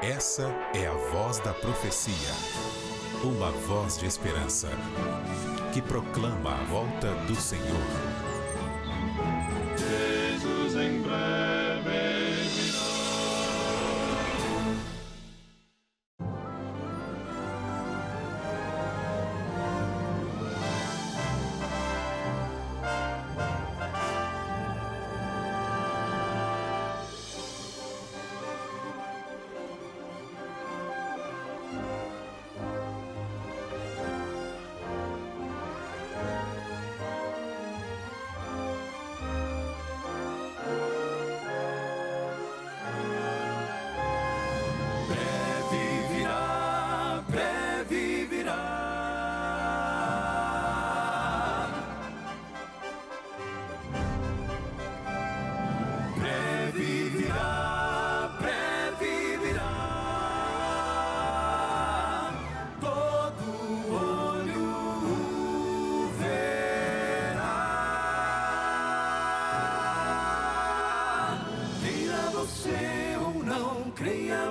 Essa é a voz da profecia, uma voz de esperança, que proclama a volta do Senhor. Jesus em breve virá.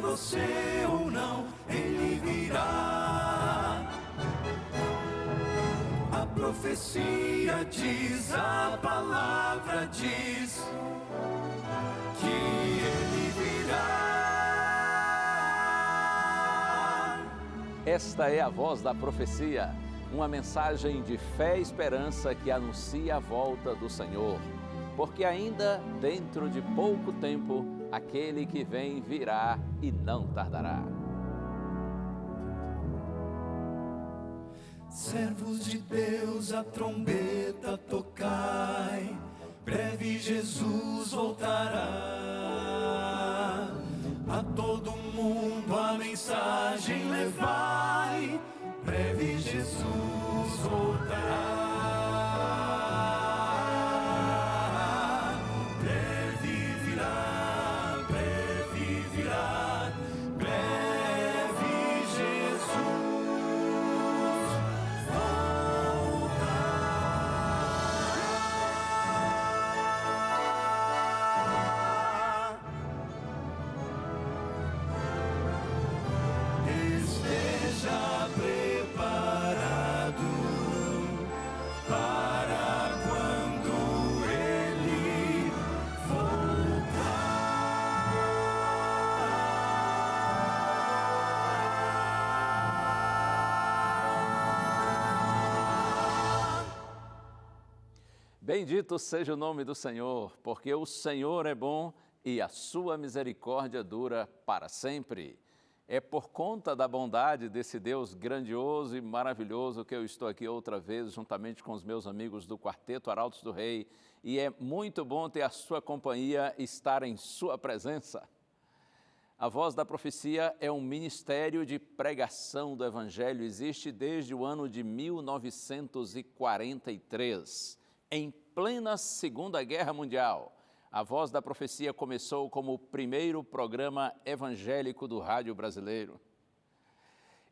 Você ou não, ele virá. A profecia diz, a palavra diz que ele virá. Esta é a voz da profecia, uma mensagem de fé e esperança que anuncia a volta do Senhor. Porque ainda dentro de pouco tempo, aquele que vem virá e não tardará. Servos de Deus, a trombeta tocai, breve Jesus voltará. A todo mundo a mensagem levai, breve Jesus voltará. Bendito seja o nome do Senhor, porque o Senhor é bom e a sua misericórdia dura para sempre. É por conta da bondade desse Deus grandioso e maravilhoso que eu estou aqui outra vez, juntamente com os meus amigos do Quarteto Arautos do Rei, e é muito bom ter a sua companhia e estar em sua presença. A Voz da Profecia é um ministério de pregação do Evangelho, existe desde o ano de 1943, em plena Segunda Guerra Mundial. A Voz da Profecia começou como o primeiro programa evangélico do rádio brasileiro.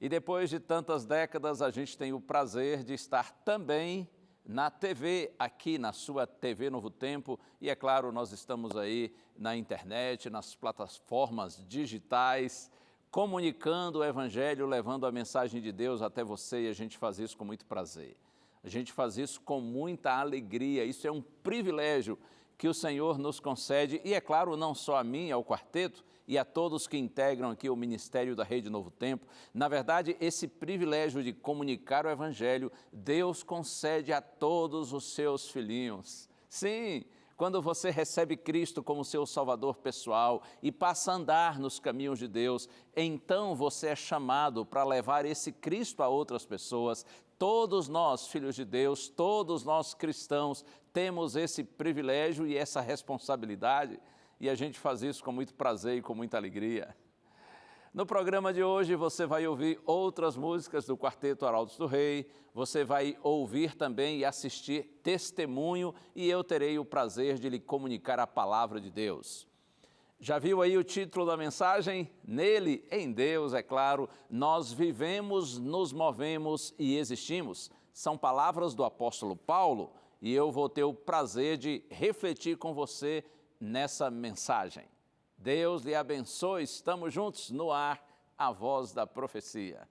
E depois de tantas décadas, a gente tem o prazer de estar também na TV, aqui na sua TV Novo Tempo. E é claro, nós estamos aí na internet, nas plataformas digitais, comunicando o Evangelho, levando a mensagem de Deus até você, e a gente faz isso com muito prazer. A gente faz isso com muita alegria, isso é um privilégio que o Senhor nos concede, e é claro, não só a mim, ao quarteto, e a todos que integram aqui o Ministério da Rede Novo Tempo. Na verdade, esse privilégio de comunicar o Evangelho, Deus concede a todos os seus filhinhos. Sim, quando você recebe Cristo como seu Salvador pessoal e passa a andar nos caminhos de Deus, então você é chamado para levar esse Cristo a outras pessoas. Todos nós, filhos de Deus, todos nós cristãos, temos esse privilégio e essa responsabilidade, e a gente faz isso com muito prazer e com muita alegria. No programa de hoje você vai ouvir outras músicas do Quarteto Arautos do Rei, você vai ouvir também e assistir testemunho, e eu terei o prazer de lhe comunicar a palavra de Deus. Já viu aí o título da mensagem? Nele, em Deus, é claro, nós vivemos, nos movemos e existimos. São palavras do apóstolo Paulo, e eu vou ter o prazer de refletir com você nessa mensagem. Deus lhe abençoe. Estamos juntos no ar, a voz da profecia.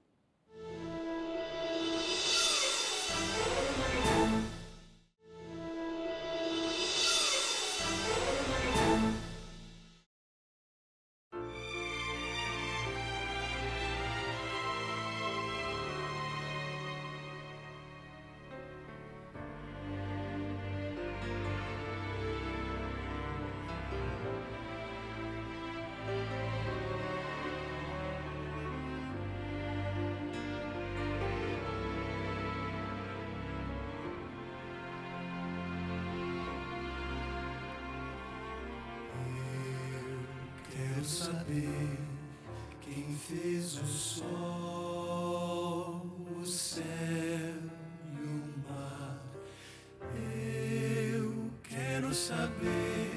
Quero saber quem fez o sol, o céu e o mar. Eu quero saber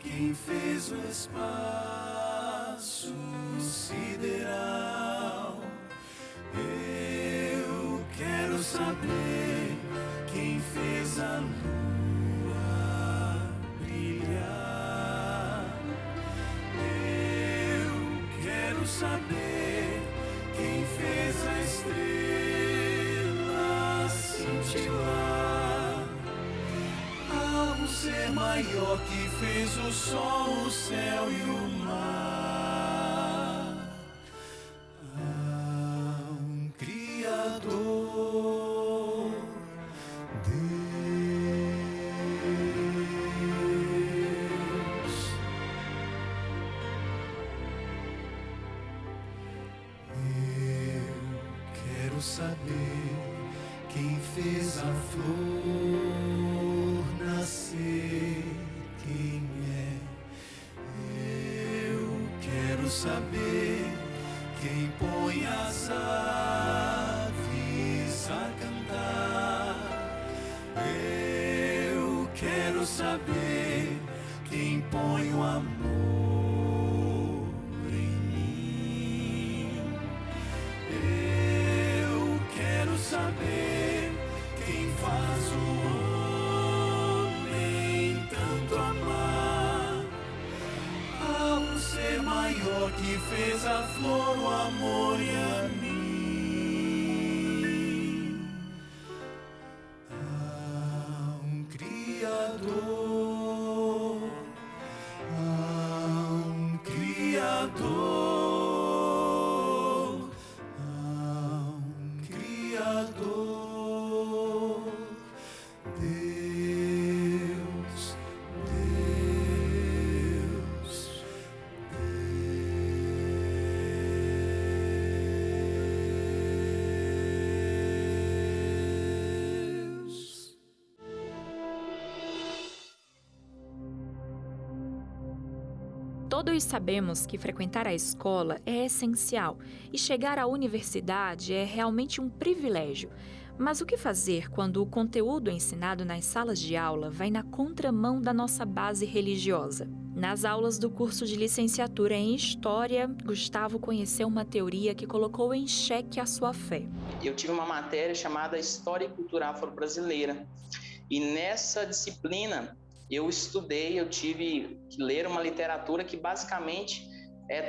quem fez o espaço sideral. Eu quero saber quem fez a lua brilhar. Quero saber quem fez a estrela cintilar. Há um ser maior que fez o sol, o céu e o mar. Há um Criador, Deus. Quero saber quem fez a flor nascer, quem é. Eu quero saber quem põe as aves a cantar. Eu quero saber quem põe o amor em mim. Eu quero saber quem faz o homem tanto amar. Há um ser maior que fez a flor, o amor e a mim. Há um Criador, há um Criador, há um Criador, Deus, Deus, Deus. Todos sabemos que frequentar a escola é essencial e chegar à universidade é realmente um privilégio. Mas o que fazer quando o conteúdo ensinado nas salas de aula vai na contramão da nossa base religiosa? Nas aulas do curso de licenciatura em História, Gustavo conheceu uma teoria que colocou em xeque a sua fé. Eu tive uma matéria chamada História e Cultura Afro-Brasileira. E nessa disciplina eu tive que ler uma literatura que basicamente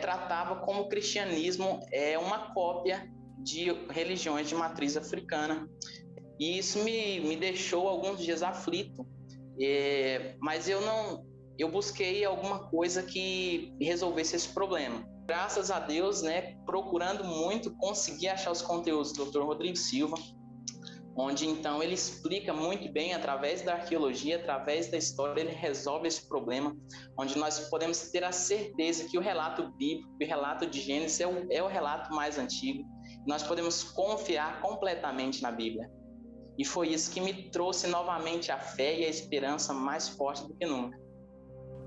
tratava como o cristianismo é uma cópia de religiões de matriz africana. E isso me deixou alguns dias aflito, mas eu busquei alguma coisa que resolvesse esse problema. Graças a Deus, procurando muito, consegui achar os conteúdos do Dr. Rodrigo Silva, onde então ele explica muito bem, através da arqueologia, através da história, ele resolve esse problema, onde nós podemos ter a certeza que o relato bíblico, o relato de Gênesis é o relato mais antigo. Nós podemos confiar completamente na Bíblia. E foi isso que me trouxe novamente a fé e a esperança mais forte do que nunca.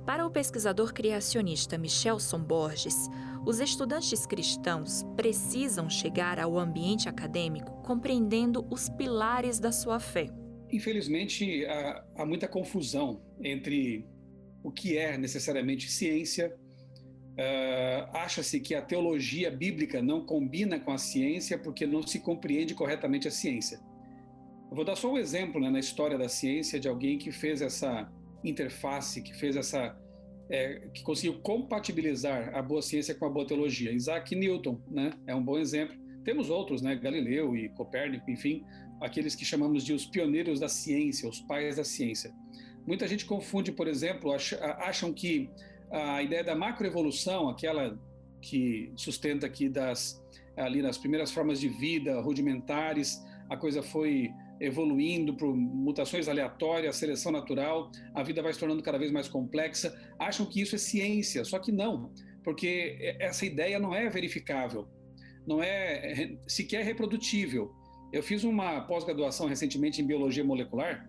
Para o pesquisador criacionista Michelson Borges, os estudantes cristãos precisam chegar ao ambiente acadêmico compreendendo os pilares da sua fé. Infelizmente, há muita confusão entre o que é necessariamente ciência. Acha-se que a teologia bíblica não combina com a ciência porque não se compreende corretamente a ciência. Eu vou dar só um exemplo na história da ciência de alguém que fez essa interface, que fez essa que conseguiu compatibilizar a boa ciência com a boa teologia. Isaac Newton, né, é um bom exemplo. Temos outros, né, Galileu e Copérnico, enfim, aqueles que chamamos de os pioneiros da ciência, os pais da ciência. Muita gente confunde, por exemplo, acham que a ideia da macroevolução, aquela que sustenta que ali nas primeiras formas de vida rudimentares, a coisa foi evoluindo por mutações aleatórias, seleção natural, a vida vai se tornando cada vez mais complexa, acham que isso é ciência, só que não, porque essa ideia não é verificável, não é sequer reprodutível. Eu fiz uma pós-graduação recentemente em biologia molecular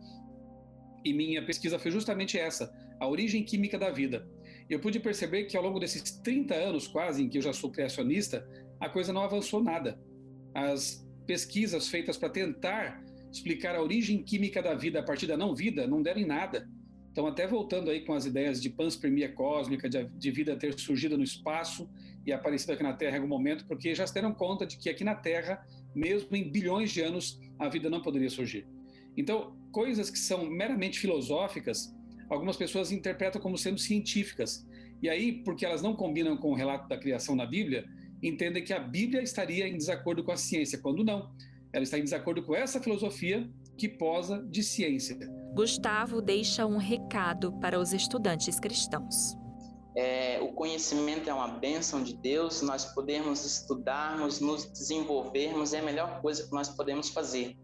e minha pesquisa foi justamente essa, a origem química da vida. Eu pude perceber que ao longo desses 30 anos quase em que eu já sou criacionista, a coisa não avançou nada. As pesquisas feitas para tentar explicar a origem química da vida a partir da não-vida não deram em nada. Então, até voltando aí com as ideias de panspermia cósmica, de vida ter surgido no espaço e aparecido aqui na Terra em algum momento, porque já se deram conta de que aqui na Terra, mesmo em bilhões de anos, a vida não poderia surgir. Então, coisas que são meramente filosóficas, algumas pessoas interpretam como sendo científicas. E aí, porque elas não combinam com o relato da criação na Bíblia, entendem que a Bíblia estaria em desacordo com a ciência, quando não. Ela está em desacordo com essa filosofia que posa de ciência. Gustavo deixa um recado para os estudantes cristãos. O conhecimento é uma bênção de Deus, nós podemos estudarmos, nos desenvolvermos, é a melhor coisa que nós podemos fazer.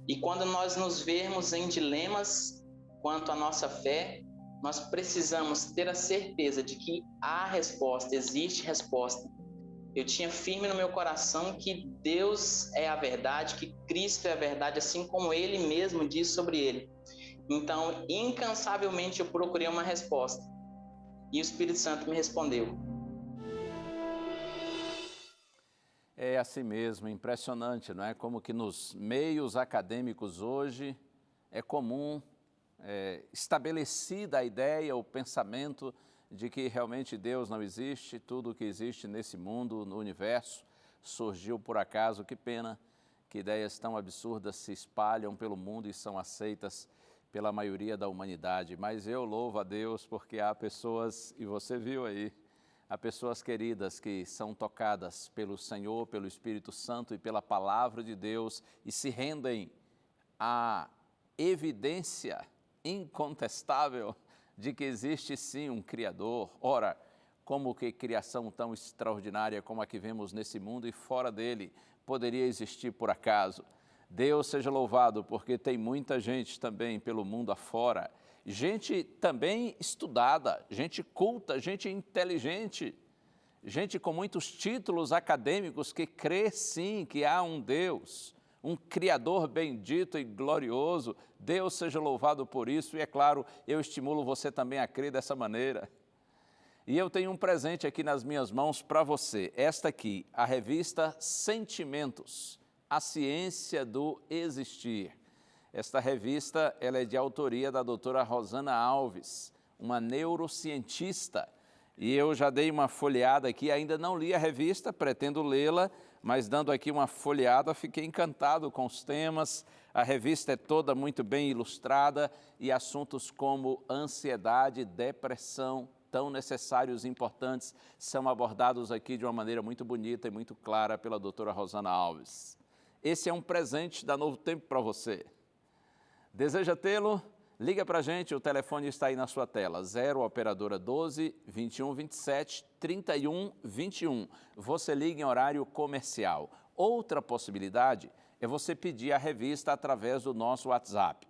E quando nós nos vermos em dilemas quanto à nossa fé, nós precisamos ter a certeza de que há resposta, existe resposta. Eu tinha firme no meu coração que Deus é a verdade, que Cristo é a verdade, assim como Ele mesmo diz sobre Ele. Então, incansavelmente eu procurei uma resposta. E o Espírito Santo me respondeu. É assim mesmo, impressionante, não é? Como que nos meios acadêmicos hoje é comum, estabelecida a ideia, o pensamento de que realmente Deus não existe, tudo que existe nesse mundo, no universo, surgiu por acaso. Que pena que ideias tão absurdas se espalham pelo mundo e são aceitas pela maioria da humanidade. Mas eu louvo a Deus porque há pessoas, e você viu aí, há pessoas queridas que são tocadas pelo Senhor, pelo Espírito Santo e pela Palavra de Deus e se rendem à evidência incontestável de que existe sim um Criador. Ora, como que criação tão extraordinária como a que vemos nesse mundo e fora dele poderia existir por acaso? Deus seja louvado, porque tem muita gente também pelo mundo afora, gente também estudada, gente culta, gente inteligente, gente com muitos títulos acadêmicos que crê sim que há um Deus, um Criador bendito e glorioso. Deus seja louvado por isso e, é claro, eu estimulo você também a crer dessa maneira. E eu tenho um presente aqui nas minhas mãos para você. Esta aqui, a revista Sentimentos, a ciência do existir. Esta revista ela é de autoria da doutora Rosana Alves, uma neurocientista. E eu já dei uma folheada aqui, ainda não li a revista, pretendo lê-la, mas dando aqui uma folheada, fiquei encantado com os temas. A revista é toda muito bem ilustrada e assuntos como ansiedade, depressão, tão necessários e importantes, são abordados aqui de uma maneira muito bonita e muito clara pela doutora Rosana Alves. Esse é um presente da Novo Tempo para você. Deseja tê-lo? Liga para a gente, o telefone está aí na sua tela, 0 operadora 12 21 27 31 21. Você liga em horário comercial. Outra possibilidade é você pedir a revista através do nosso WhatsApp.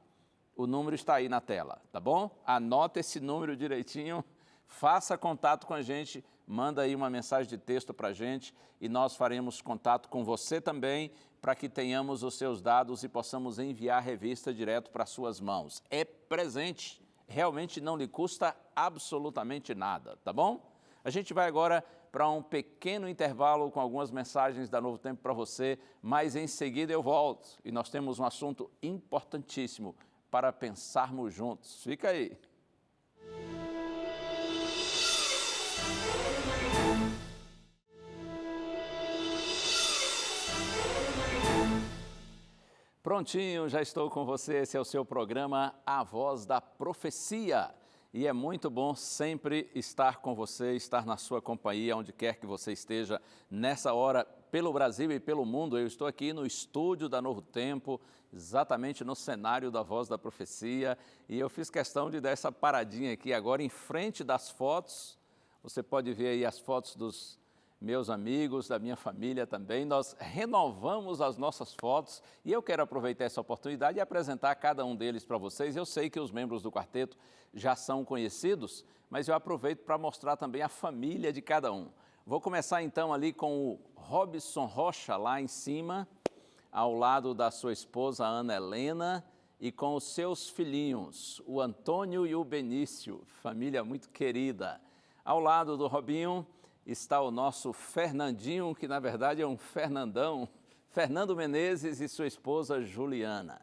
O número está aí na tela, tá bom? Anota esse número direitinho, faça contato com a gente, manda aí uma mensagem de texto para a gente e nós faremos contato com você também para que tenhamos os seus dados e possamos enviar a revista direto para suas mãos. É presente, realmente não lhe custa absolutamente nada, tá bom? A gente vai agora para um pequeno intervalo com algumas mensagens da Novo Tempo para você, mas em seguida eu volto e nós temos um assunto importantíssimo para pensarmos juntos. Fica aí. Prontinho, já estou com você. Esse é o seu programa A Voz da Profecia. e é muito bom sempre estar com você, estar na sua companhia, onde quer que você esteja, nessa hora, pelo Brasil e pelo mundo. Eu estou aqui no estúdio da Novo Tempo, exatamente no cenário da Voz da Profecia, e eu fiz questão de dar essa paradinha aqui agora em frente das fotos. Você pode ver aí as fotos dos meus amigos, da minha família também. Nós renovamos as nossas fotos e eu quero aproveitar essa oportunidade e apresentar cada um deles para vocês. Eu sei que os membros do quarteto já são conhecidos, mas eu aproveito para mostrar também a família de cada um. Vou começar então ali com o Robson Rocha, lá em cima, ao lado da sua esposa Ana Helena e com os seus filhinhos, o Antônio e o Benício, família muito querida. Ao lado do Robinho está o nosso Fernandinho, que na verdade é um Fernandão, Fernando Menezes e sua esposa Juliana.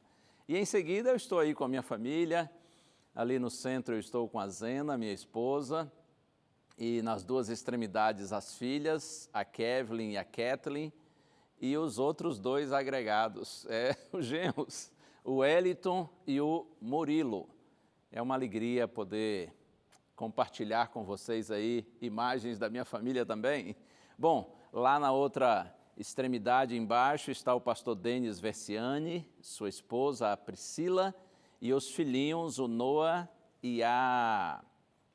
E em seguida eu estou aí com a minha família, ali no centro eu estou com a Zena, minha esposa, e nas duas extremidades as filhas, a Kevlin e a Kathleen, e os outros dois agregados, os genros, o Wellington e o Murilo. É uma alegria poder compartilhar com vocês aí imagens da minha família também. Bom, lá na outra extremidade embaixo está o pastor Denis Versiani, sua esposa, a Priscila, e os filhinhos, o Noah e a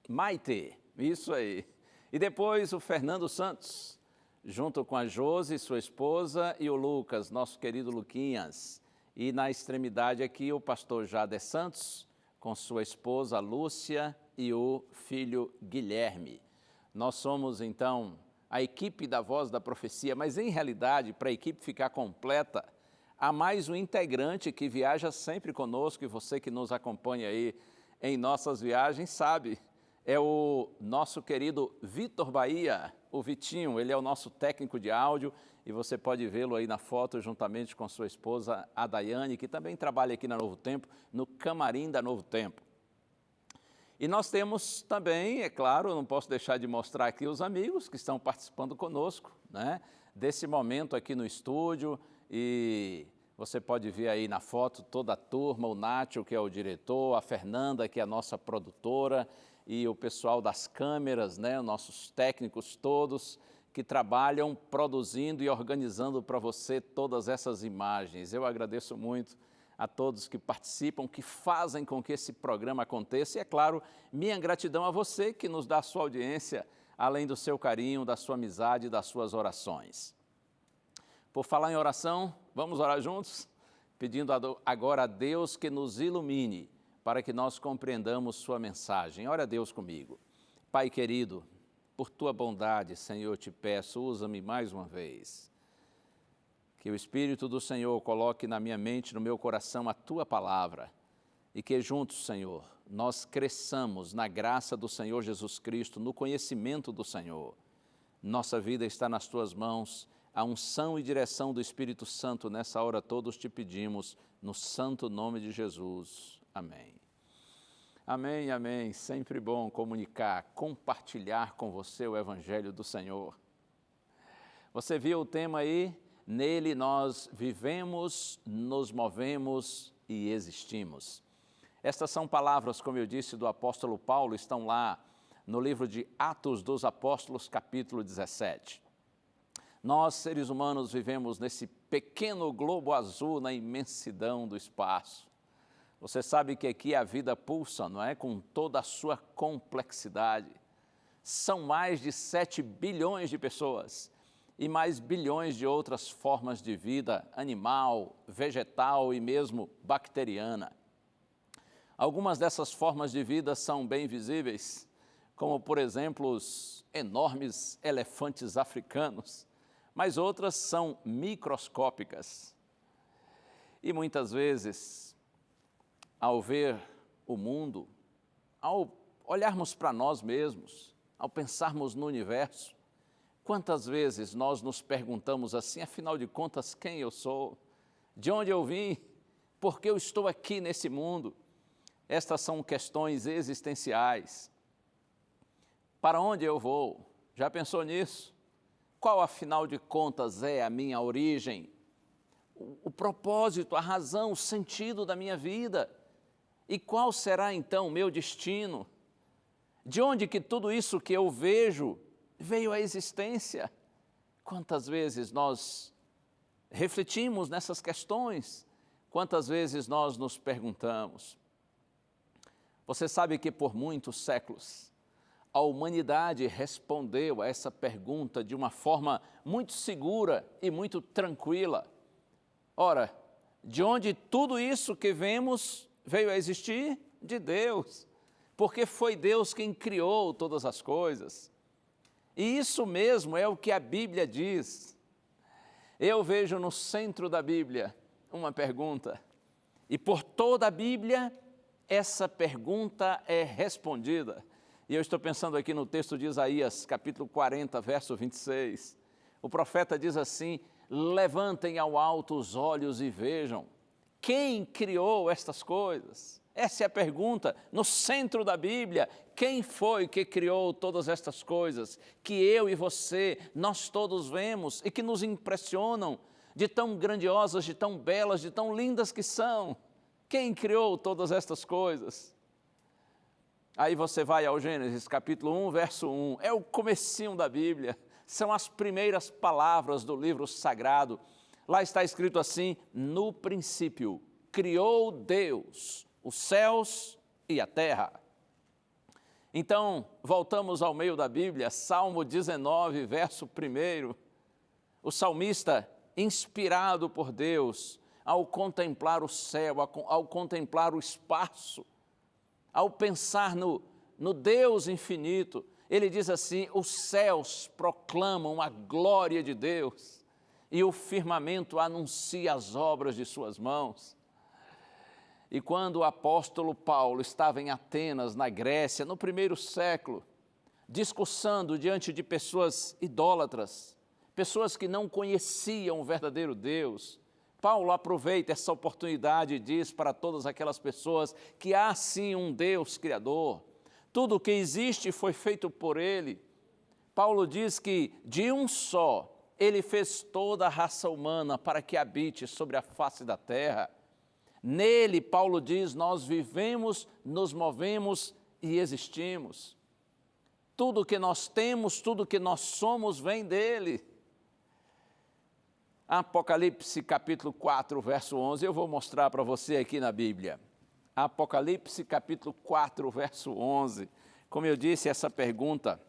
Maite, isso aí. E depois o Fernando Santos, junto com a Josi, sua esposa, e o Lucas, nosso querido Luquinhas. E na extremidade aqui o pastor Jader Santos, com sua esposa Lúcia e o filho Guilherme. Nós somos, então, a equipe da Voz da Profecia, mas, em realidade, para a equipe ficar completa, há mais um integrante que viaja sempre conosco, e você que nos acompanha aí em nossas viagens sabe, é o nosso querido Vitor Bahia, o Vitinho. Ele é o nosso técnico de áudio, e você pode vê-lo aí na foto juntamente com sua esposa, a Daiane, que também trabalha aqui na Novo Tempo, no camarim da Novo Tempo. E nós temos também, é claro, não posso deixar de mostrar aqui os amigos que estão participando conosco, né, desse momento aqui no estúdio, e você pode ver aí na foto toda a turma, o Nátio, que é o diretor, a Fernanda, que é a nossa produtora, e o pessoal das câmeras, né, nossos técnicos todos, que trabalham produzindo e organizando para você todas essas imagens. Eu agradeço muito a todos que participam, que fazem com que esse programa aconteça. E, é claro, minha gratidão a você que nos dá a sua audiência, além do seu carinho, da sua amizade e das suas orações. Por falar em oração, vamos orar juntos? Pedindo agora a Deus que nos ilumine para que nós compreendamos sua mensagem. Ora a Deus comigo. Pai querido, por tua bondade, Senhor, te peço, usa-me mais uma vez. Que o Espírito do Senhor coloque na minha mente, no meu coração, a tua palavra, e que juntos, Senhor, nós cresçamos na graça do Senhor Jesus Cristo, no conhecimento do Senhor. Nossa vida está nas tuas mãos, a unção e direção do Espírito Santo, nessa hora todos te pedimos, no santo nome de Jesus. Amém. Amém, amém. Sempre bom comunicar, compartilhar com você o Evangelho do Senhor. Você viu o tema aí? Nele nós vivemos, nos movemos e existimos. Estas são palavras, como eu disse, do apóstolo Paulo, estão lá no livro de Atos dos Apóstolos, capítulo 17. Nós, seres humanos, vivemos nesse pequeno globo azul na imensidão do espaço. Você sabe que aqui a vida pulsa, não é? Com toda a sua complexidade. São mais de 7 bilhões de pessoas e mais bilhões de outras formas de vida, animal, vegetal e mesmo bacteriana. Algumas dessas formas de vida são bem visíveis, como, por exemplo, os enormes elefantes africanos, mas outras são microscópicas. E muitas vezes, ao ver o mundo, ao olharmos para nós mesmos, ao pensarmos no universo, quantas vezes nós nos perguntamos assim, afinal de contas, quem eu sou? De onde eu vim? Por que eu estou aqui nesse mundo? Estas são questões existenciais. Para onde eu vou? Já pensou nisso? Qual, afinal de contas, é a minha origem? O propósito, a razão, o sentido da minha vida? E qual será, então, o meu destino? De onde que tudo isso que eu vejo veio à existência? Quantas vezes nós refletimos nessas questões? Quantas vezes nós nos perguntamos? Você sabe que por muitos séculos a humanidade respondeu a essa pergunta de uma forma muito segura e muito tranquila. Ora, de onde tudo isso que vemos veio a existir? De Deus, porque foi Deus quem criou todas as coisas. E isso mesmo é o que a Bíblia diz. Eu vejo no centro da Bíblia uma pergunta, e por toda a Bíblia essa pergunta é respondida. E eu estou pensando aqui no texto de Isaías, capítulo 40, verso 26. O profeta diz assim: levantem ao alto os olhos e vejam, quem criou estas coisas? Essa é a pergunta, no centro da Bíblia, quem foi que criou todas estas coisas que eu e você, nós todos vemos e que nos impressionam, de tão grandiosas, de tão belas, de tão lindas que são? Quem criou todas estas coisas? Aí você vai ao Gênesis, capítulo 1, verso 1, é o comecinho da Bíblia, são as primeiras palavras do livro sagrado. Lá está escrito assim: no princípio criou Deus os céus e a terra. Então, voltamos ao meio da Bíblia, Salmo 19, verso 1. O salmista, inspirado por Deus, ao contemplar o céu, ao contemplar o espaço, ao pensar no Deus infinito, ele diz assim: os céus proclamam a glória de Deus e o firmamento anuncia as obras de suas mãos. E quando o apóstolo Paulo estava em Atenas, na Grécia, no primeiro século, discursando diante de pessoas idólatras, pessoas que não conheciam o verdadeiro Deus, Paulo aproveita essa oportunidade e diz para todas aquelas pessoas que há sim um Deus Criador, tudo o que existe foi feito por Ele. Paulo diz que de um só Ele fez toda a raça humana para que habite sobre a face da terra. Nele, Paulo diz, nós vivemos, nos movemos e existimos. Tudo que nós temos, tudo que nós somos vem dele. Apocalipse capítulo 4, verso 11, eu vou mostrar para você aqui na Bíblia. Apocalipse capítulo 4, verso 11. Como eu disse, essa pergunta: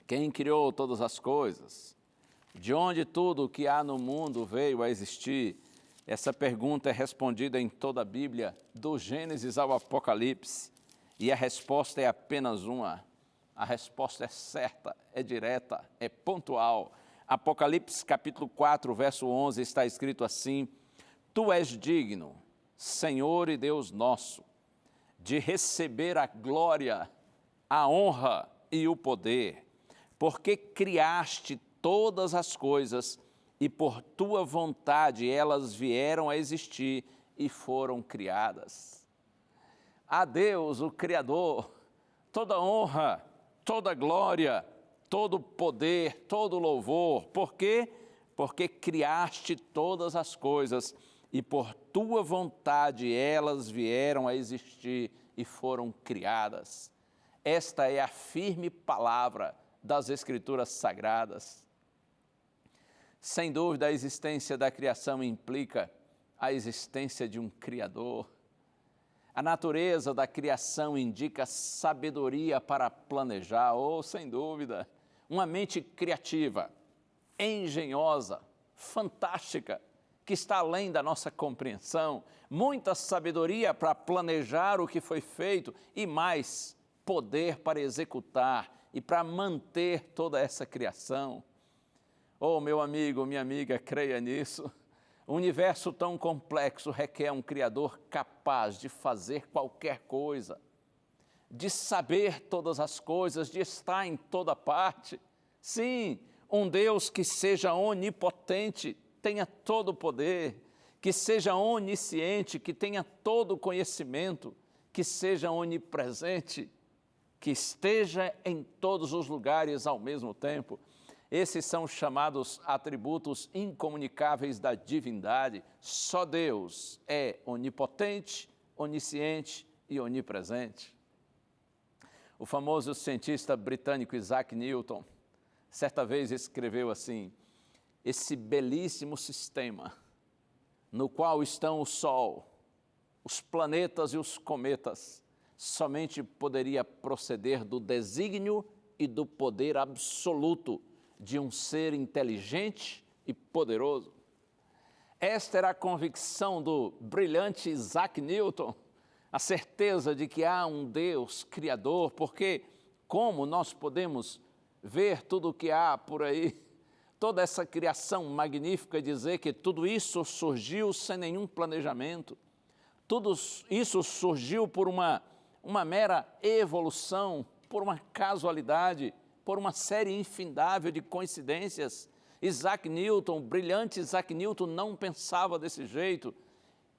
quem criou todas as coisas? De onde tudo o que há no mundo veio a existir? Essa pergunta é respondida em toda a Bíblia, do Gênesis ao Apocalipse, e a resposta é apenas uma. A resposta é certa, é direta, é pontual. Apocalipse capítulo 4, verso 11, está escrito assim: Tu és digno, Senhor e Deus nosso, de receber a glória, a honra e o poder, porque criaste todas as coisas e por tua vontade elas vieram a existir e foram criadas. A Deus, o Criador, toda honra, toda glória, todo poder, todo louvor. Por quê? Porque criaste todas as coisas e por tua vontade elas vieram a existir e foram criadas. Esta é a firme palavra das Escrituras Sagradas. Sem dúvida, a existência da criação implica a existência de um Criador. A natureza da criação indica sabedoria para planejar, sem dúvida, uma mente criativa, engenhosa, fantástica, que está além da nossa compreensão, muita sabedoria para planejar o que foi feito e mais poder para executar e para manter toda essa criação. Meu amigo, minha amiga, creia nisso. Um universo tão complexo requer um Criador capaz de fazer qualquer coisa, de saber todas as coisas, de estar em toda parte. Sim, um Deus que seja onipotente, tenha todo o poder, que seja onisciente, que tenha todo o conhecimento, que seja onipresente, que esteja em todos os lugares ao mesmo tempo. Esses são os chamados atributos incomunicáveis da divindade. Só Deus é onipotente, onisciente e onipresente. O famoso cientista britânico Isaac Newton, certa vez escreveu assim: esse belíssimo sistema no qual estão o Sol, os planetas e os cometas, somente poderia proceder do desígnio e do poder absoluto de um ser inteligente e poderoso. Esta era a convicção do brilhante Isaac Newton, a certeza de que há um Deus criador, porque como nós podemos ver tudo o que há por aí, toda essa criação magnífica, e dizer que tudo isso surgiu sem nenhum planejamento, tudo isso surgiu por uma mera evolução, por uma casualidade, por uma série infindável de coincidências. Isaac Newton, o brilhante Isaac Newton, não pensava desse jeito,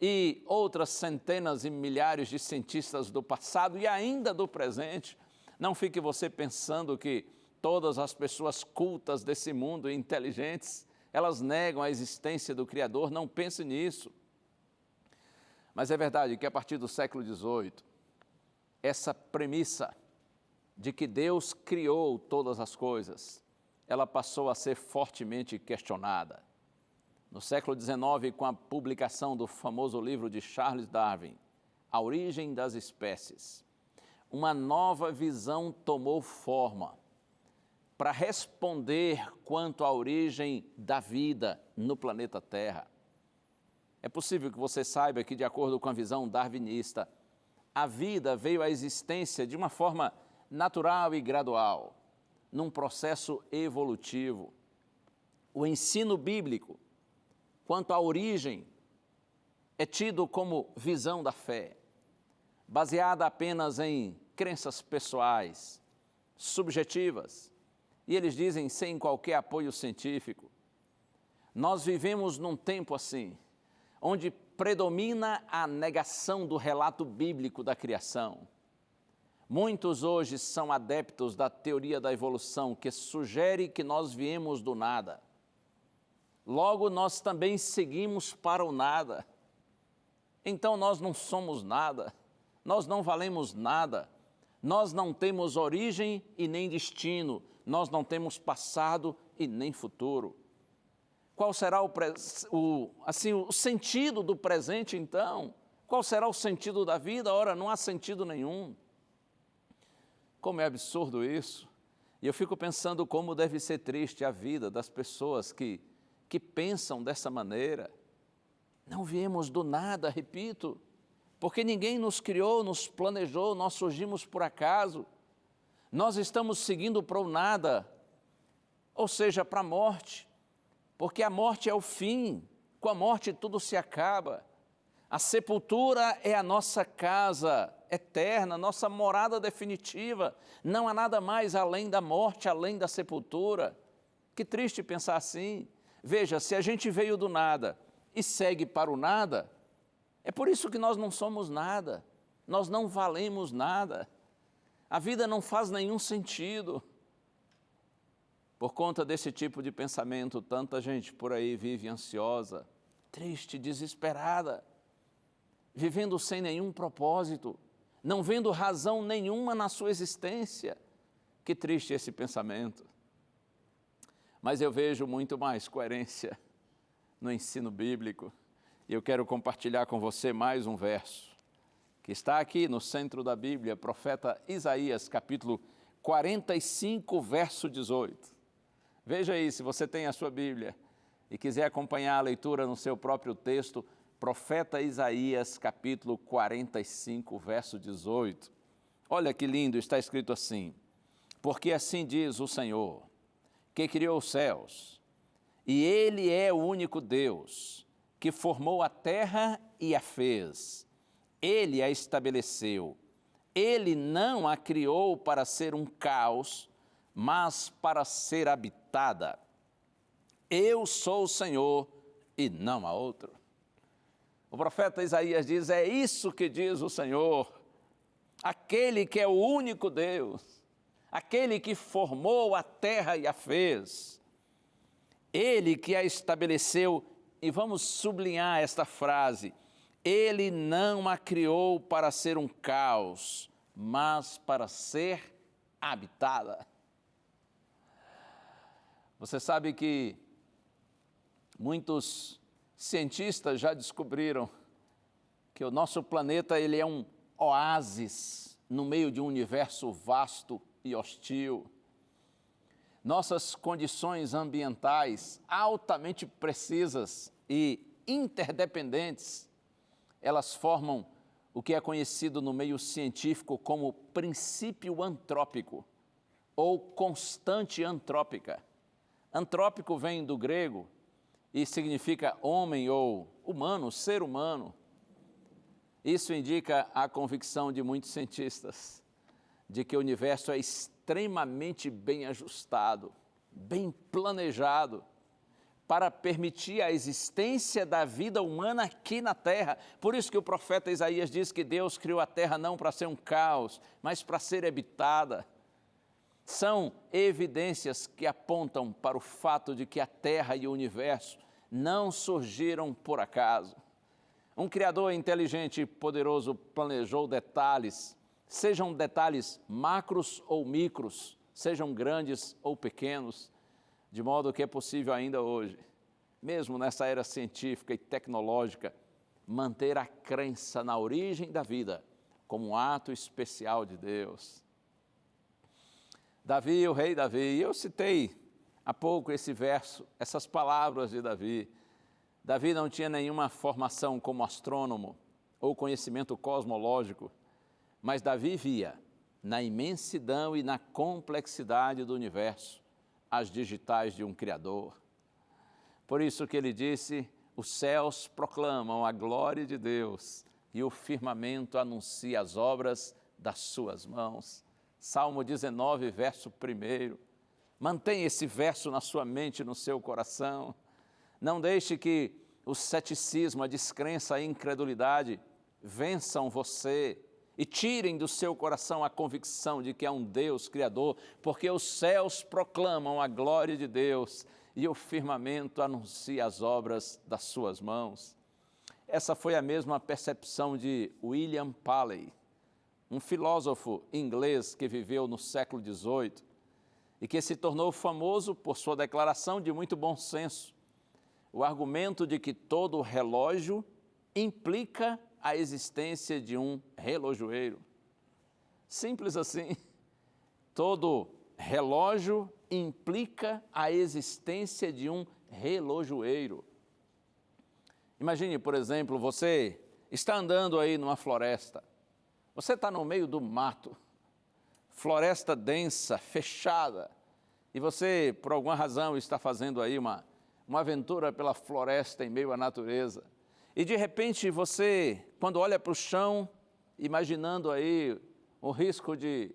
e outras centenas e milhares de cientistas do passado e ainda do presente. Não fique você pensando que todas as pessoas cultas desse mundo e inteligentes, elas negam a existência do Criador, não pense nisso. Mas é verdade que a partir do século XVIII, essa premissa de que Deus criou todas as coisas, ela passou a ser fortemente questionada. No século XIX, com a publicação do famoso livro de Charles Darwin, A Origem das Espécies, uma nova visão tomou forma para responder quanto à origem da vida no planeta Terra. É possível que você saiba que, de acordo com a visão darwinista, a vida veio à existência de uma forma natural e gradual, num processo evolutivo. O ensino bíblico quanto à origem é tido como visão da fé, baseada apenas em crenças pessoais, subjetivas, e eles dizem sem qualquer apoio científico. Nós vivemos num tempo assim, onde predomina a negação do relato bíblico da criação. Muitos hoje são adeptos da teoria da evolução, que sugere que nós viemos do nada. Logo, nós também seguimos para o nada. Então, nós não somos nada, nós não valemos nada, nós não temos origem e nem destino, nós não temos passado e nem futuro. Qual será o sentido do presente, então? Qual será o sentido da vida? Ora, não há sentido nenhum. Como é absurdo isso. E eu fico pensando como deve ser triste a vida das pessoas que pensam dessa maneira. Não viemos do nada, repito, porque ninguém nos criou, nos planejou, nós surgimos por acaso. Nós estamos seguindo para o nada, ou seja, para a morte, porque a morte é o fim, com a morte tudo se acaba. A sepultura é a nossa casa eterna, nossa morada definitiva. Não há nada mais além da morte, além da sepultura. Que triste pensar assim. Veja, se a gente veio do nada e segue para o nada, é por isso que nós não somos nada, nós não valemos nada. A vida não faz nenhum sentido. Por conta desse tipo de pensamento, tanta gente por aí vive ansiosa, triste, desesperada, vivendo sem nenhum propósito, não vendo razão nenhuma na sua existência. Que triste esse pensamento. Mas eu vejo muito mais coerência no ensino bíblico. E eu quero compartilhar com você mais um verso, que está aqui no centro da Bíblia, profeta Isaías, capítulo 45, verso 18. Veja aí, se você tem a sua Bíblia e quiser acompanhar a leitura no seu próprio texto, profeta Isaías, capítulo 45, verso 18. Olha que lindo, está escrito assim: porque assim diz o Senhor, que criou os céus, e Ele é o único Deus, que formou a terra e a fez. Ele a estabeleceu. Ele não a criou para ser um caos, mas para ser habitada. Eu sou o Senhor e não há outro. O profeta Isaías diz, é isso que diz o Senhor, aquele que é o único Deus, aquele que formou a terra e a fez, Ele que a estabeleceu, e vamos sublinhar esta frase, Ele não a criou para ser um caos, mas para ser habitada. Você sabe que muitos cientistas já descobriram que o nosso planeta ele é um oásis no meio de um universo vasto e hostil. Nossas condições ambientais altamente precisas e interdependentes, elas formam o que é conhecido no meio científico como princípio antrópico ou constante antrópica. Antrópico vem do grego e significa homem ou humano, ser humano. Isso indica a convicção de muitos cientistas de que o universo é extremamente bem ajustado, bem planejado, para permitir a existência da vida humana aqui na Terra. Por isso que o profeta Isaías diz que Deus criou a Terra não para ser um caos, mas para ser habitada. São evidências que apontam para o fato de que a Terra e o universo não surgiram por acaso. Um Criador inteligente e poderoso planejou detalhes, sejam detalhes macros ou micros, sejam grandes ou pequenos, de modo que é possível ainda hoje, mesmo nessa era científica e tecnológica, manter a crença na origem da vida como um ato especial de Deus. Davi, o rei Davi, eu citei há pouco esse verso, essas palavras de Davi. Davi não tinha nenhuma formação como astrônomo ou conhecimento cosmológico, mas Davi via na imensidão e na complexidade do universo as digitais de um Criador. Por isso que ele disse, os céus proclamam a glória de Deus e o firmamento anuncia as obras das suas mãos. Salmo 19, verso 1. Mantenha esse verso na sua mente e no seu coração. Não deixe que o ceticismo, a descrença, a incredulidade vençam você e tirem do seu coração a convicção de que há um Deus Criador, porque os céus proclamam a glória de Deus e o firmamento anuncia as obras das suas mãos. Essa foi a mesma percepção de William Paley, um filósofo inglês que viveu no século XVIII e que se tornou famoso por sua declaração de muito bom senso, o argumento de que todo relógio implica a existência de um relojoeiro. Simples assim. Todo relógio implica a existência de um relojoeiro. Imagine, por exemplo, você está andando aí numa floresta, você está no meio do mato, floresta densa, fechada, e você, por alguma razão, está fazendo aí uma aventura pela floresta em meio à natureza. E de repente você, quando olha para o chão, imaginando aí o risco de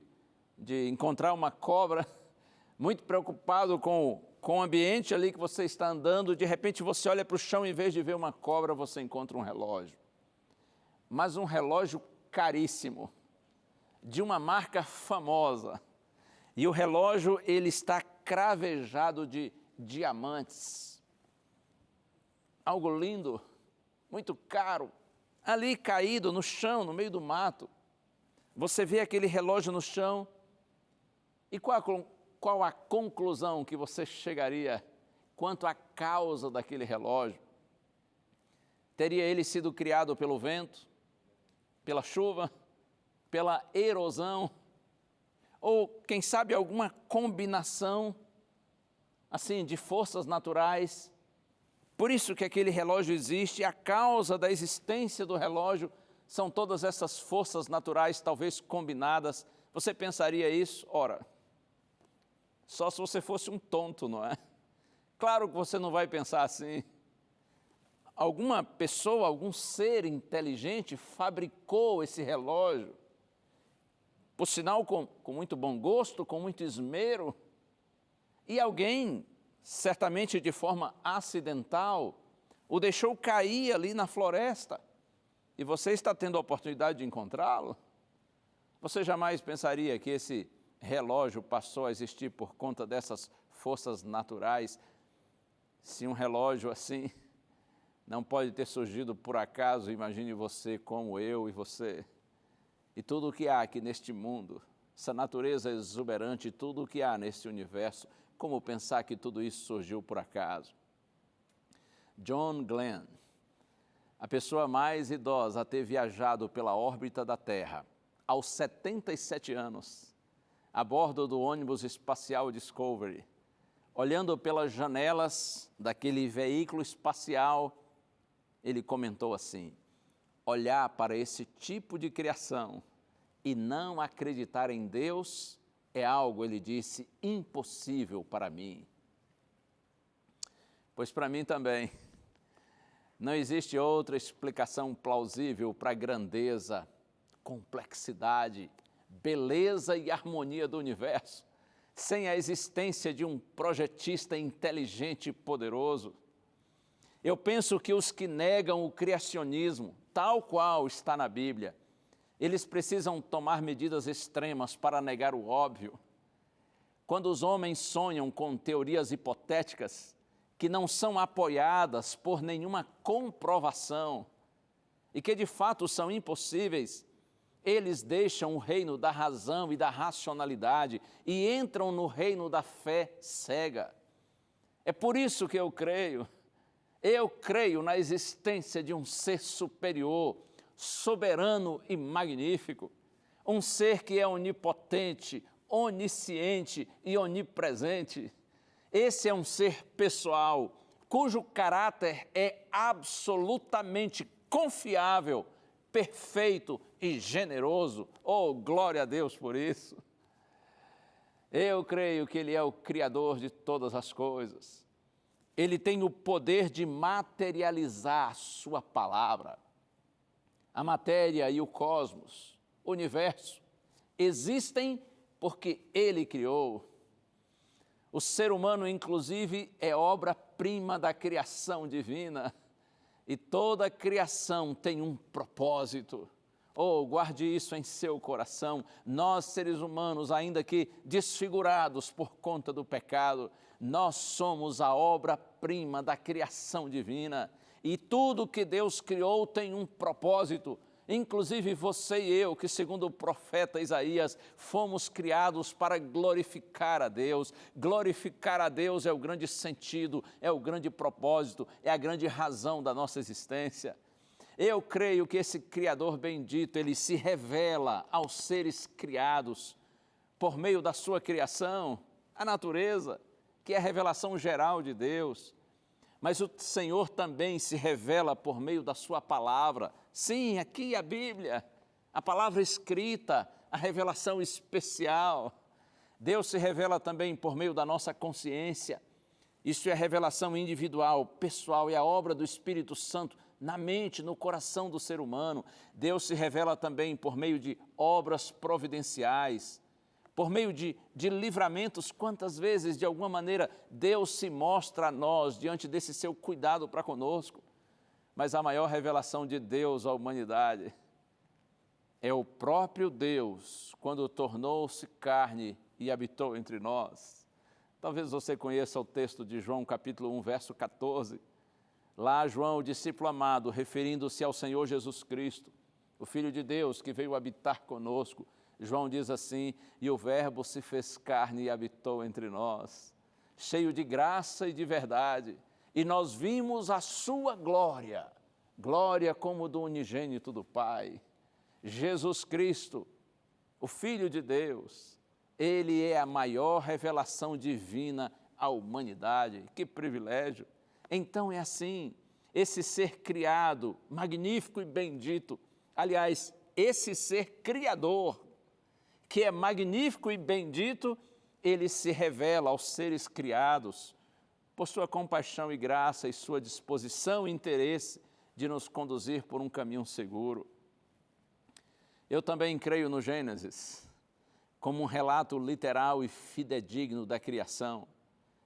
encontrar uma cobra, muito preocupado com o ambiente ali que você está andando, de repente você olha para o chão, em vez de ver uma cobra, você encontra um relógio. Mas um relógio caríssimo, de uma marca famosa. E o relógio, ele está cravejado de diamantes. Algo lindo, muito caro, ali caído no chão, no meio do mato. Você vê aquele relógio no chão e qual a conclusão que você chegaria quanto à causa daquele relógio? Teria ele sido criado pelo vento, pela chuva, pela erosão, ou quem sabe alguma combinação assim de forças naturais? Por isso que aquele relógio existe, e a causa da existência do relógio são todas essas forças naturais, talvez combinadas. Você pensaria isso? Ora, só se você fosse um tonto, não é? Claro que você não vai pensar assim. Alguma pessoa, algum ser inteligente fabricou esse relógio, por sinal com muito bom gosto, com muito esmero, e alguém, certamente de forma acidental, o deixou cair ali na floresta, e você está tendo a oportunidade de encontrá-lo. Você jamais pensaria que esse relógio passou a existir por conta dessas forças naturais. Se um relógio assim não pode ter surgido por acaso, imagine você como eu e você. E tudo o que há aqui neste mundo essa natureza exuberante, tudo o que há nesse universo, como pensar que tudo isso surgiu por acaso? John Glenn, a pessoa mais idosa a ter viajado pela órbita da Terra, aos 77 anos, a bordo do ônibus espacial Discovery, olhando pelas janelas daquele veículo espacial, ele comentou assim: olhar para esse tipo de criação e não acreditar em Deus é algo, ele disse, impossível para mim. Pois para mim também. Não existe outra explicação plausível para a grandeza, complexidade, beleza e harmonia do universo, sem a existência de um projetista inteligente e poderoso. Eu penso que os que negam o criacionismo, tal qual está na Bíblia, eles precisam tomar medidas extremas para negar o óbvio. Quando os homens sonham com teorias hipotéticas que não são apoiadas por nenhuma comprovação e que de fato são impossíveis, eles deixam o reino da razão e da racionalidade e entram no reino da fé cega. É por isso que eu creio na existência de um ser superior, soberano e magnífico, um ser que é onipotente, onisciente e onipresente. Esse é um ser pessoal, cujo caráter é absolutamente confiável, perfeito e generoso. Oh, glória a Deus por isso! Eu creio que Ele é o Criador de todas as coisas. Ele tem o poder de materializar a sua palavra. A matéria e o cosmos, o universo, existem porque Ele criou. O ser humano, inclusive, é obra-prima da criação divina. E toda a criação tem um propósito. Oh, guarde isso em seu coração. Nós, seres humanos, ainda que desfigurados por conta do pecado, nós somos a obra-prima da criação divina. E tudo que Deus criou tem um propósito. Inclusive você e eu, que segundo o profeta Isaías, fomos criados para glorificar a Deus. Glorificar a Deus é o grande sentido, é o grande propósito, é a grande razão da nossa existência. Eu creio que esse Criador bendito, Ele se revela aos seres criados por meio da sua criação, a natureza, que é a revelação geral de Deus. Mas o Senhor também se revela por meio da sua palavra. Sim, aqui a Bíblia, a palavra escrita, a revelação especial. Deus se revela também por meio da nossa consciência. Isso é revelação individual, pessoal, é a obra do Espírito Santo na mente, no coração do ser humano. Deus se revela também por meio de obras providenciais, por meio de livramentos. Quantas vezes, de alguma maneira, Deus se mostra a nós diante desse seu cuidado para conosco. Mas a maior revelação de Deus à humanidade é o próprio Deus, quando tornou-se carne e habitou entre nós. Talvez você conheça o texto de João, capítulo 1, verso 14. Lá, João, o discípulo amado, referindo-se ao Senhor Jesus Cristo, o Filho de Deus que veio habitar conosco, João diz assim: e o Verbo se fez carne e habitou entre nós, cheio de graça e de verdade, e nós vimos a sua glória, glória como do unigênito do Pai. Jesus Cristo, o Filho de Deus, Ele é a maior revelação divina à humanidade. Que privilégio! Então é assim, esse ser criado, magnífico e bendito, aliás, esse ser criador, que é magnífico e bendito, ele se revela aos seres criados por sua compaixão e graça e sua disposição e interesse de nos conduzir por um caminho seguro. Eu também creio no Gênesis como um relato literal e fidedigno da criação.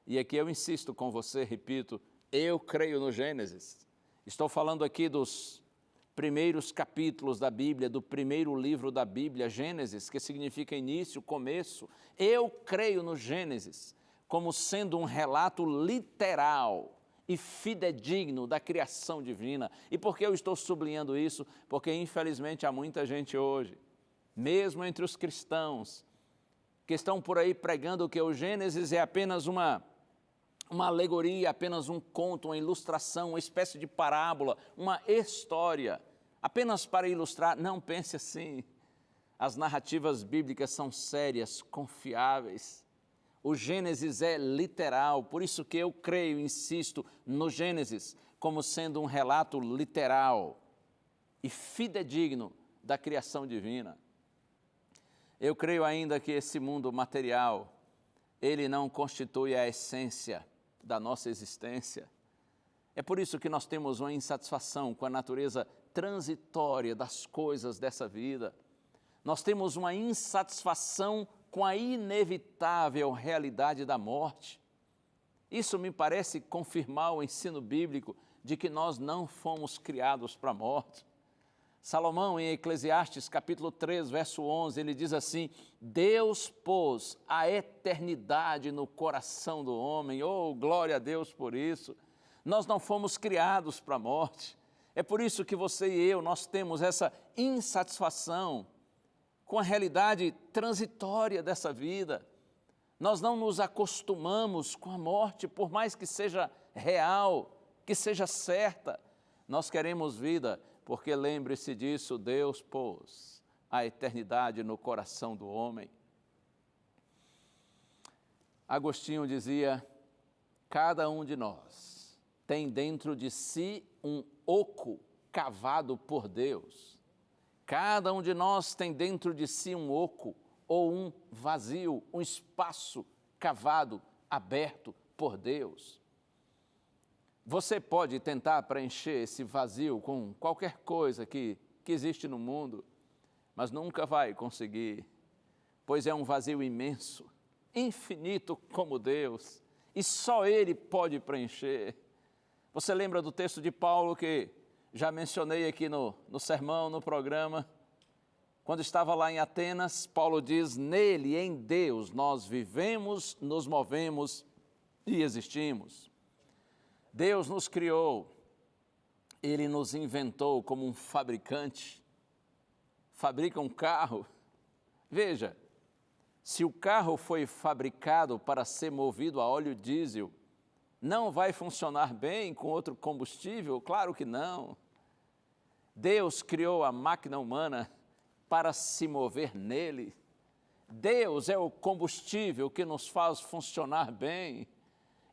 E aqui eu insisto com você, repito, eu creio no Gênesis. Estou falando aqui dos primeiros capítulos da Bíblia, do primeiro livro da Bíblia, Gênesis, que significa início, começo. Eu creio no Gênesis como sendo um relato literal e fidedigno da criação divina. E por que eu estou sublinhando isso? Porque, infelizmente, há muita gente hoje, mesmo entre os cristãos, que estão por aí pregando que o Gênesis é apenas uma alegoria, apenas um conto, uma ilustração, uma espécie de parábola, uma história, apenas para ilustrar. Não pense assim. As narrativas bíblicas são sérias, confiáveis. O Gênesis é literal, por isso que eu creio, insisto, no Gênesis como sendo um relato literal e fidedigno da criação divina. Eu creio ainda que esse mundo material, ele não constitui a essência da nossa existência. É por isso que nós temos uma insatisfação com a natureza transitória das coisas dessa vida. Nós temos uma insatisfação com a inevitável realidade da morte. Isso me parece confirmar o ensino bíblico de que nós não fomos criados para a morte. Salomão, em Eclesiastes, capítulo 3, verso 11, ele diz assim: Deus pôs a eternidade no coração do homem. Oh, glória a Deus por isso. Nós não fomos criados para a morte. É por isso que você e eu, nós temos essa insatisfação com a realidade transitória dessa vida. Nós não nos acostumamos com a morte, por mais que seja real, que seja certa. Nós queremos vida, porque lembre-se disso, Deus pôs a eternidade no coração do homem. Agostinho dizia: cada um de nós tem dentro de si um oco cavado por Deus. Cada um de nós tem dentro de si um oco ou um vazio, um espaço cavado, aberto por Deus. Você pode tentar preencher esse vazio com qualquer coisa que existe no mundo, mas nunca vai conseguir, pois é um vazio imenso, infinito como Deus, e só Ele pode preencher. Você lembra do texto de Paulo que já mencionei aqui no sermão, no programa? Quando estava lá em Atenas, Paulo diz: nele, em Deus, nós vivemos, nos movemos e existimos. Deus nos criou, Ele nos inventou como um fabricante, fabrica um carro. Veja, se o carro foi fabricado para ser movido a óleo diesel, não vai funcionar bem com outro combustível? Claro que não. Deus criou a máquina humana para se mover nele. Deus é o combustível que nos faz funcionar bem.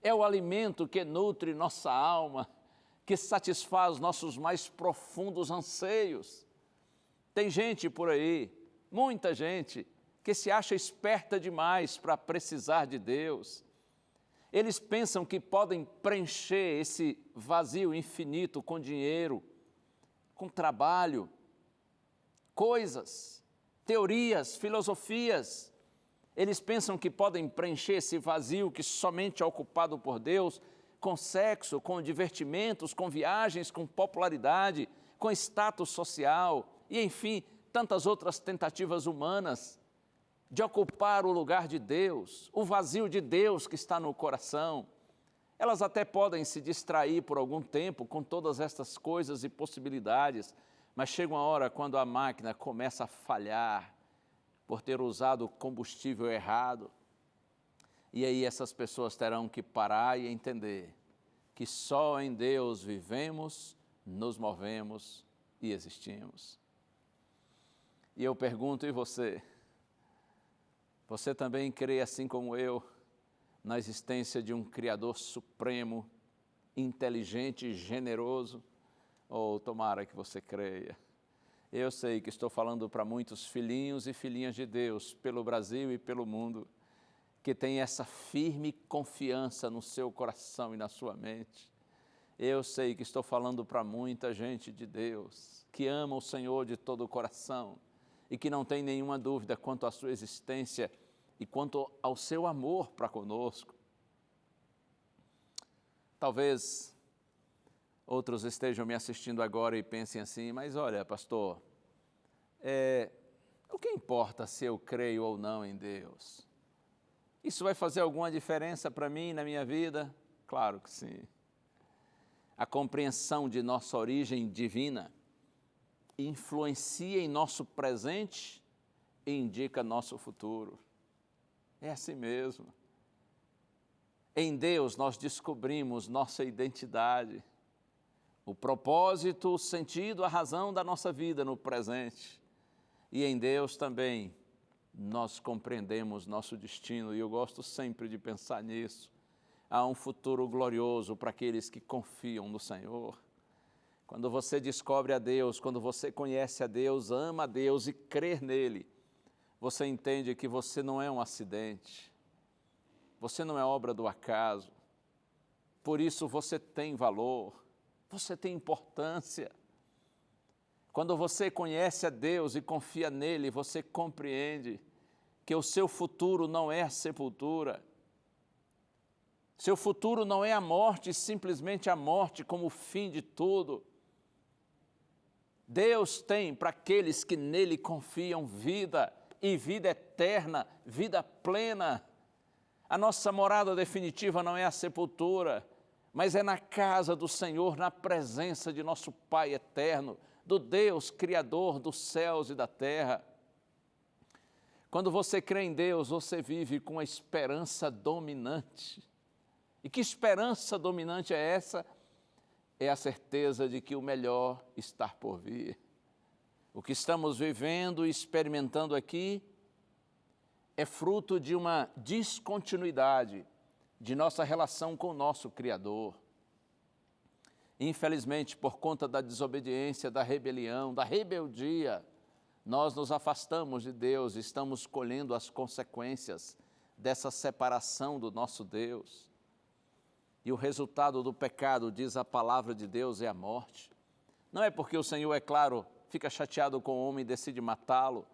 É o alimento que nutre nossa alma, que satisfaz nossos mais profundos anseios. Tem gente por aí, muita gente, que se acha esperta demais para precisar de Deus. Eles pensam que podem preencher esse vazio infinito com dinheiro, com trabalho, coisas, teorias, filosofias. Eles pensam que podem preencher esse vazio que somente é ocupado por Deus com sexo, com divertimentos, com viagens, com popularidade, com status social e, enfim, tantas outras tentativas humanas de ocupar o lugar de Deus, o vazio de Deus que está no coração. Elas até podem se distrair por algum tempo com todas estas coisas e possibilidades, mas chega uma hora quando a máquina começa a falhar por ter usado o combustível errado. E aí essas pessoas terão que parar e entender que só em Deus vivemos, nos movemos e existimos. E eu pergunto, e você? Você também crê, assim como eu, na existência de um Criador supremo, inteligente e generoso? Ou tomara que você creia. Eu sei que estou falando para muitos filhinhos e filhinhas de Deus, pelo Brasil e pelo mundo, que têm essa firme confiança no seu coração e na sua mente. Eu sei que estou falando para muita gente de Deus, que ama o Senhor de todo o coração e que não tem nenhuma dúvida quanto à sua existência e quanto ao seu amor para conosco. Talvez outros estejam me assistindo agora e pensem assim: mas olha, pastor, o que importa se eu creio ou não em Deus? Isso vai fazer alguma diferença para mim, na minha vida? Claro que sim. A compreensão de nossa origem divina influencia em nosso presente e indica nosso futuro. É assim mesmo. Em Deus nós descobrimos nossa identidade, o propósito, o sentido, a razão da nossa vida no presente. E em Deus também nós compreendemos nosso destino, e eu gosto sempre de pensar nisso. Há um futuro glorioso para aqueles que confiam no Senhor. Quando você descobre a Deus, quando você conhece a Deus, ama a Deus e crê nele, você entende que você não é um acidente, você não é obra do acaso, por isso você tem valor, você tem importância. Quando você conhece a Deus e confia nele, você compreende que o seu futuro não é a sepultura, seu futuro não é a morte, simplesmente a morte como o fim de tudo. Deus tem para aqueles que nele confiam vida, e vida eterna, vida plena. A nossa morada definitiva não é a sepultura, mas é na casa do Senhor, na presença de nosso Pai eterno, do Deus Criador dos céus e da terra. Quando você crê em Deus, você vive com a esperança dominante. E que esperança dominante é essa? É a certeza de que o melhor está por vir. O que estamos vivendo e experimentando aqui é fruto de uma descontinuidade de nossa relação com o nosso Criador. Infelizmente, por conta da desobediência, da rebelião, da rebeldia, nós nos afastamos de Deus, estamos colhendo as consequências dessa separação do nosso Deus. E o resultado do pecado, diz a palavra de Deus, é a morte. Não é porque o Senhor, é claro, fica chateado com o homem e decide matá-lo,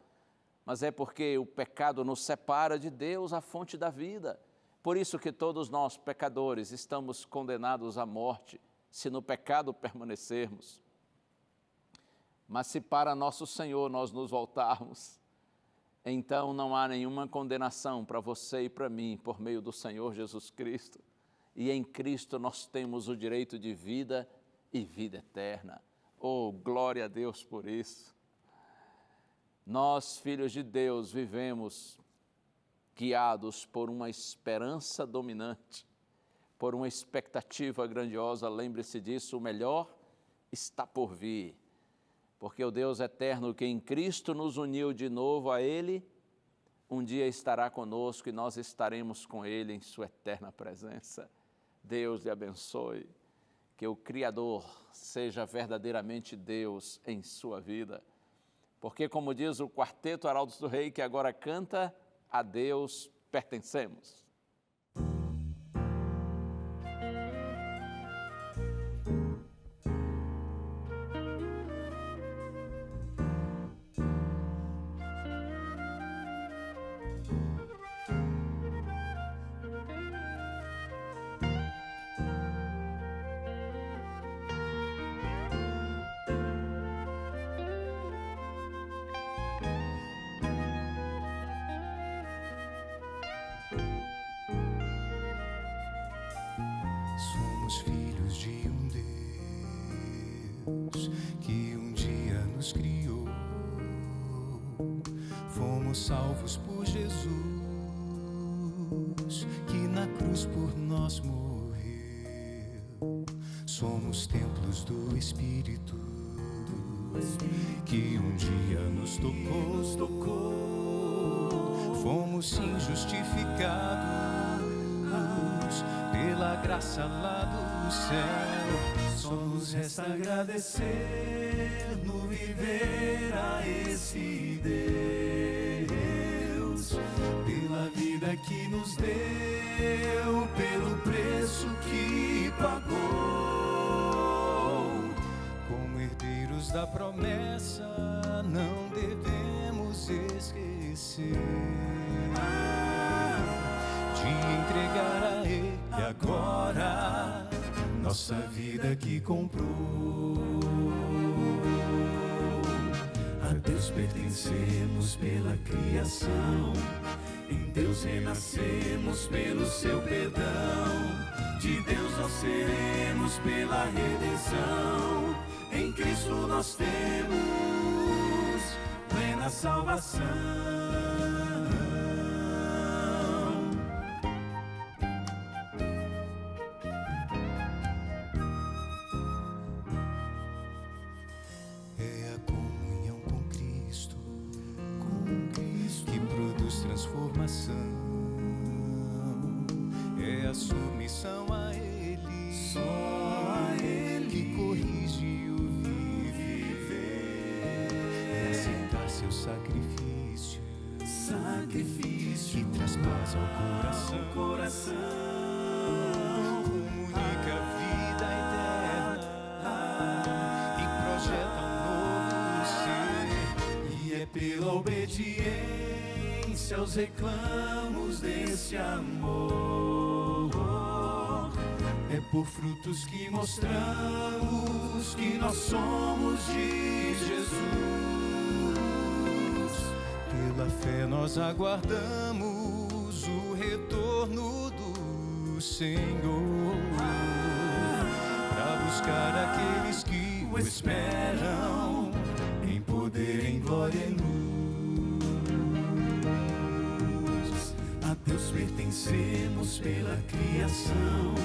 mas é porque o pecado nos separa de Deus, a fonte da vida. Por isso que todos nós, pecadores, estamos condenados à morte, se no pecado permanecermos. Mas se para nosso Senhor nós nos voltarmos, então não há nenhuma condenação para você e para mim, por meio do Senhor Jesus Cristo. E em Cristo nós temos o direito de vida e vida eterna. Oh, glória a Deus por isso. Nós, filhos de Deus, vivemos guiados por uma esperança dominante, por uma expectativa grandiosa. Lembre-se disso, o melhor está por vir. Porque o Deus eterno que em Cristo nos uniu de novo a Ele, um dia estará conosco e nós estaremos com Ele em sua eterna presença. Deus lhe abençoe, que o Criador seja verdadeiramente Deus em sua vida. Porque, como diz o quarteto Arautos do Rei, que agora canta, a Deus pertencemos. Somos filhos de um Deus que um dia nos criou. Fomos salvos por Jesus, que na cruz por nós morreu. Somos templos do Espírito, que um dia nos tocou. Fomos sim justificados pela graça lá do céu. Só nos resta agradecer no viver a esse Deus, pela vida que nos deu, pelo preço que pagou. Como herdeiros da promessa, não devemos esquecer de entregar a Ele agora nossa vida que comprou. A Deus pertencemos pela criação, em Deus renascemos pelo seu perdão. De Deus nós seremos pela redenção. Em Cristo nós temos plena salvação. submissão a Ele, só a Ele, que corrige o viver, é aceitar seu sacrifício, que traz paz ao coração, comunica a vida eterna e projeta um novo ser, e é pela obediência aos reclamos desse amor, é por frutos que mostramos que nós somos de Jesus. Pela fé nós aguardamos o retorno do Senhor, para buscar aqueles que o esperam em poder, em glória e luz. A Deus pertencemos pela criação,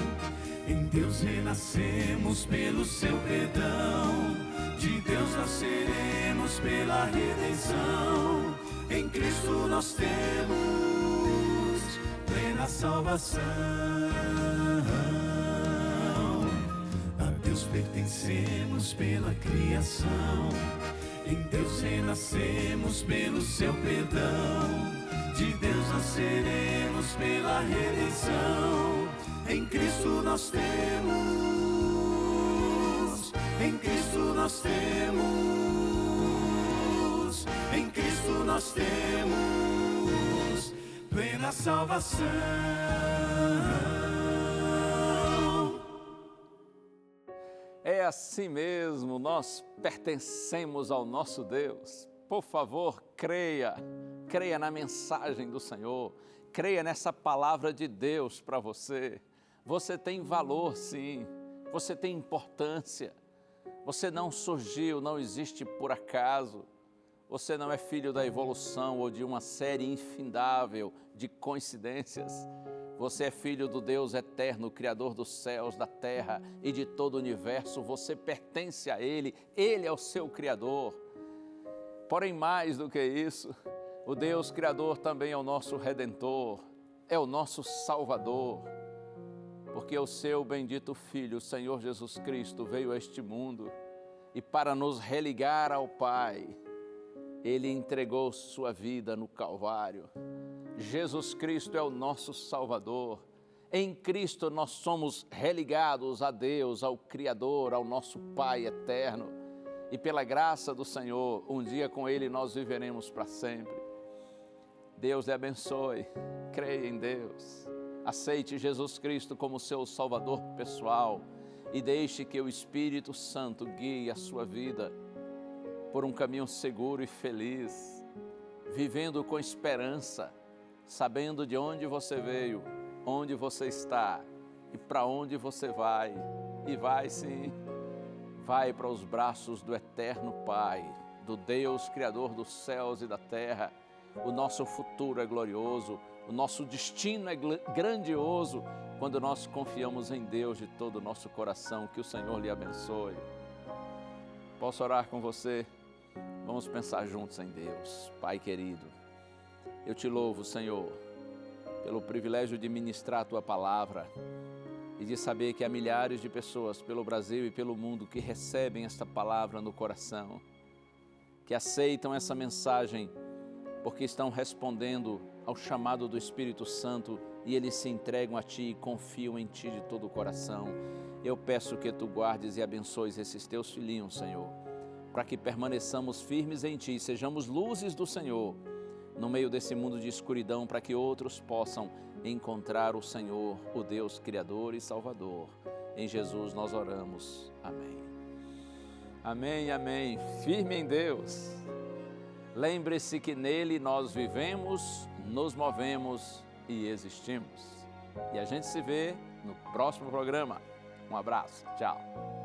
em Deus renascemos pelo seu perdão, de Deus nós seremos pela redenção. Em Cristo nós temos plena salvação. A Deus pertencemos pela criação, em Deus renascemos pelo seu perdão, de Deus nós seremos pela redenção. Em Cristo nós temos, em Cristo nós temos, em Cristo nós temos plena salvação. É assim mesmo, nós pertencemos ao nosso Deus. Por favor, creia na mensagem do Senhor, creia nessa palavra de Deus para você. Você tem valor, sim, você tem importância, você não surgiu, não existe por acaso, você não é filho da evolução ou de uma série infindável de coincidências. Você é filho do Deus eterno, Criador dos céus, da terra e de todo o universo. Você pertence a Ele, Ele é o seu Criador. Porém, mais do que isso, o Deus Criador também é o nosso Redentor, é o nosso Salvador, porque o seu bendito Filho, o Senhor Jesus Cristo, veio a este mundo e para nos religar ao Pai, Ele entregou sua vida no Calvário. Jesus Cristo é o nosso Salvador. Em Cristo nós somos religados a Deus, ao Criador, ao nosso Pai eterno. E pela graça do Senhor, um dia com Ele nós viveremos para sempre. Deus lhe abençoe, creia em Deus, aceite Jesus Cristo como seu Salvador pessoal e deixe que o Espírito Santo guie a sua vida por um caminho seguro e feliz, vivendo com esperança, sabendo de onde você veio, onde você está e para onde você vai. E vai sim, vai para os braços do eterno Pai, do Deus Criador dos céus e da terra. O nosso futuro é glorioso, o nosso destino é grandioso quando nós confiamos em Deus de todo o nosso coração. Que o Senhor lhe abençoe. Posso orar com você? Vamos pensar juntos em Deus. Pai querido, eu te louvo, Senhor, pelo privilégio de ministrar a Tua palavra e de saber que há milhares de pessoas pelo Brasil e pelo mundo que recebem esta palavra no coração, que aceitam essa mensagem porque estão respondendo ao chamado do Espírito Santo e eles se entregam a Ti e confiam em Ti de todo o coração. Eu peço que Tu guardes e abençoes esses Teus filhinhos, Senhor, para que permaneçamos firmes em Ti, sejamos luzes do Senhor no meio desse mundo de escuridão, para que outros possam encontrar o Senhor, o Deus Criador e Salvador. Em Jesus nós oramos. Amém. Amém, amém. Firme em Deus. Lembre-se que nele nós vivemos, nos movemos e existimos. E a gente se vê no próximo programa. Um abraço. Tchau.